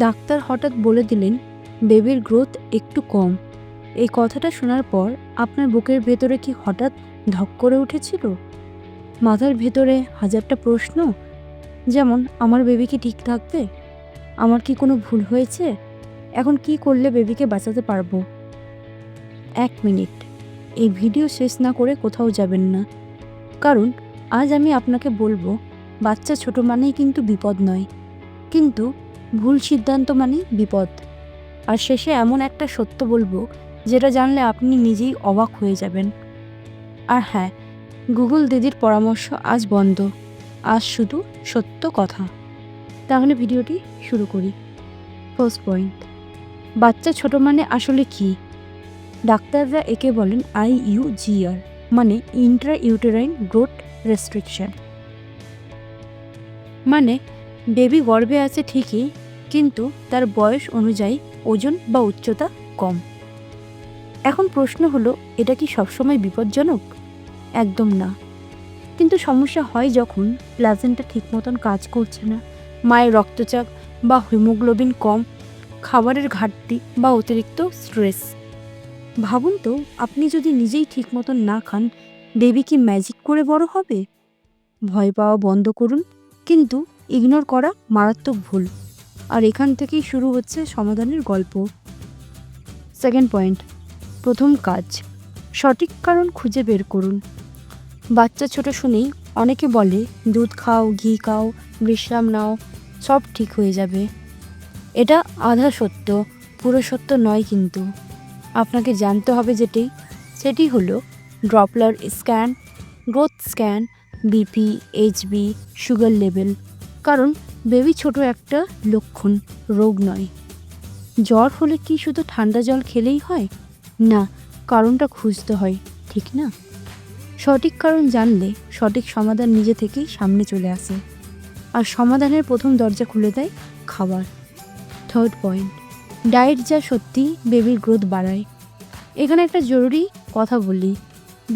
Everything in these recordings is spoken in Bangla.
ডাক্তার হঠাৎ বলে দিলেন বেবির গ্রোথ একটু কম। এই কথাটা শোনার পর আপনার বুকের ভেতরে কি হঠাৎ ধক করে উঠেছিল? মাথার ভেতরে হাজারটা প্রশ্ন, যেমন আমার বেবি কি ঠিক থাকবে, আমার কি কোনো ভুল হয়েছে, এখন কি করলে বেবিকে বাঁচাতে পারবো। 1 মিনিট, এই ভিডিও শেষ না করে কোথাও যাবেন না, কারণ আজ আমি আপনাকে বলবো বাচ্চা ছোট মানেই কিন্তু বিপদ নয়, কিন্তু ভুল সিদ্ধান্ত মানেই বিপদ। আর শেষে এমন একটা সত্য বলবো যেটা জানলে আপনি নিজেই অবাক হয়ে যাবেন। আর হ্যাঁ, গুগল দিদির পরামর্শ আজ বন্ধ, আজ শুধু সত্য কথা। তাহলে ভিডিওটি শুরু করি। ফার্স্ট পয়েন্ট, বাচ্চা ছোট মানে আসলে কি? ডাক্তাররা একে বলেন IUGR, মানে ইন্ট্রা ইউটেরাইন গ্রোথ রেস্ট্রিকশন। মানে বেবি গর্ভে আছে ঠিকই, কিন্তু তার বয়স অনুযায়ী ওজন বা উচ্চতা কম। এখন প্রশ্ন হলো, এটা কি সবসময় বিপজ্জনক? একদম না, কিন্তু সমস্যা হয় যখন প্লাজেন্টা ঠিক মতন কাজ করছে না, মায়ের রক্তচাপ বা হিমোগ্লোবিন কম, খাবারের ঘাটতি বা অতিরিক্ত স্ট্রেস। ভাবুন তো, আপনি যদি নিজেই ঠিক মতন না খান, বেবি কি ম্যাজিক করে বড় হবে? ভয় পাওয়া বন্ধ করুন, কিন্তু ইগনোর করা মারাত্মক ভুল। আর এখান থেকেই শুরু হচ্ছে সমাধানের গল্প। সেকেন্ড পয়েন্ট, প্রথম কাজ, সঠিক কারণ খুঁজে বের করুন। বাচ্চা ছোট শুনেই অনেকে বলে দুধ খাও, ঘি খাও, বিশ্রাম নাও, সব ঠিক হয়ে যাবে। এটা আধা সত্য, পুরো সত্য নয়। কিন্তু আপনাকে জানতে হবে সেটি হলো Doppler scan, growth scan, BP, HB, sugar level. কারণ বেবি ছোট একটা লক্ষণ, রোগ নয়। জ্বর হলে কি শুধু ঠান্ডা জল খেলেই হয়? না, কারণটা খুঁজতে হয়, ঠিক না? সঠিক কারণ জানলে সঠিক সমাধান নিজে থেকেই সামনে চলে আসে। আর সমাধানের প্রথম দরজা খুলে দেয় খাবার। থার্ড পয়েন্ট, ডায়েট যা সত্যি বেবির গ্রোথ বাড়ায়। এখানে একটা জরুরি কথা বলি,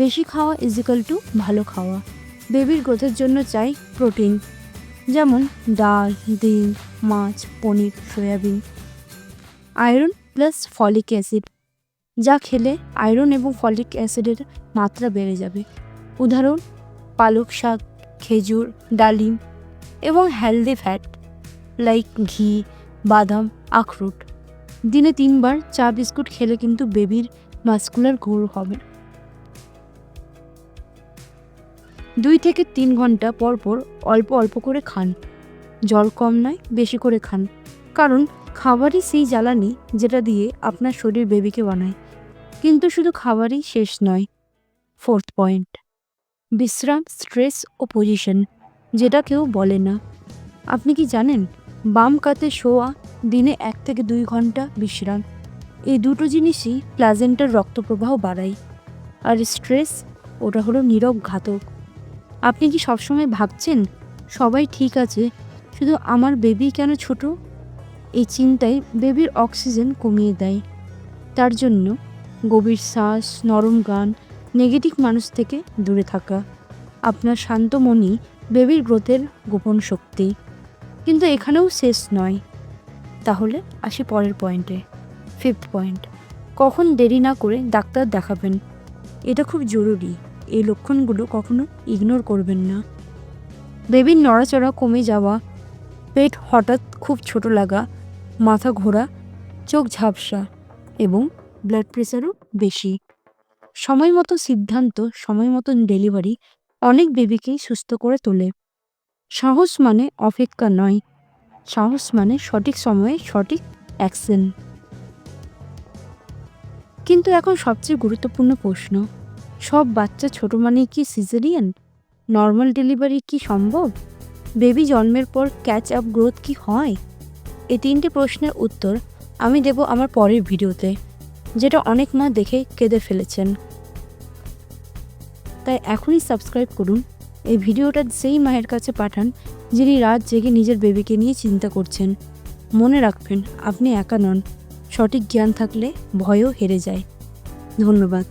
বেশি খাওয়া = ভালো খাওয়া। বেবির গ্রোথের জন্য চাই প্রোটিন, যেমন ডাল, ডিম, মাছ, paneer, soybean. Iron plus folic acid, যা খেলে আয়রন এবং ফলিক অ্যাসিডের মাত্রা বেড়ে যাবে। উদাহরণ, পালক শাক, খেজুর, ডালিম এবং হেলদি ফ্যাট লাইক ঘি, বাদাম, আখরোট। দিনে 3 বার চা বিস্কুট খেলে কিন্তু বেবির মাসকুলার গ্রোথ হবে। 2 থেকে 3 ঘন্টা পর পর অল্প অল্প করে খান। জল কম নয়, বেশি করে খান, কারণ খাবারই সেই জ্বালানি যেটা দিয়ে আপনার শরীর বেবিকে বানায়। কিন্তু শুধু খাবারই শেষ নয়। ফোর্থ পয়েন্ট, বিশ্রাম, স্ট্রেস ও পজিশন, যেটা কেউ বলে না। আপনি কি জানেন, বাম কাতে শোয়া, দিনে 1 থেকে 2 ঘন্টা বিশ্রাম, এই দুটো জিনিসই প্লাজেন্টার রক্তপ্রবাহ বাড়ায়। আর স্ট্রেস, ওটা হলো নীরব ঘাতক। আপনি কি সবসময় ভাবছেন সবাই ঠিক আছে, শুধু আমার বেবি কেন ছোট? এই চিন্তায় বেবির অক্সিজেন কমিয়ে দেয়। তার জন্য গভীর শ্বাস, নরম গান, নেগেটিভ মানুষ থেকে দূরে থাকা, আপনার শান্ত মনই বেবির গ্রোথের গোপন শক্তি। কিন্তু এখানেও শেষ নয়। তাহলে আসি পরের পয়েন্টে। ফিফথ পয়েন্ট, কখন দেরি না করে ডাক্তার দেখাবেন। এটা খুব জরুরি। এই লক্ষণগুলো কখনো ইগনোর করবেন না। বেবির নড়াচড়া কমে যাওয়া, পেট হঠাৎ খুব ছোট লাগা, মাথা ঘোরা, চোখ ঝাপসা এবং ব্লাড প্রেশারও বেশি। সময় মতো সিদ্ধান্ত, সময় মতন ডেলিভারি অনেক বেবিকেই সুস্থ করে তোলে। সাহস মানে অপেক্ষা নয়, সাহস মানে সঠিক সময়ে সঠিক অ্যাকশন। কিন্তু এখন সবচেয়ে গুরুত্বপূর্ণ প্রশ্ন, সব বাচ্চা ছোট মানেই কি সিজারিয়ান? নর্মাল ডেলিভারি কি সম্ভব? বেবি জন্মের পর ক্যাচ আপ গ্রোথ কি হয়? এই 3টে প্রশ্নের উত্তর আমি দেব আমার পরের ভিডিওতে, যেটা অনেক মা দেখে কেঁদে ফেলেছেন। তাই এখনই সাবস্ক্রাইব করুন। এই ভিডিওটা সেই মায়ের কাছে পাঠান যিনি রাত জেগে নিজের বেবিকে নিয়ে চিন্তা করছেন। মনে রাখবেন, আপনি একা নন। সঠিক জ্ঞান থাকলে ভয়ও হেরে যায়। ধন্যবাদ।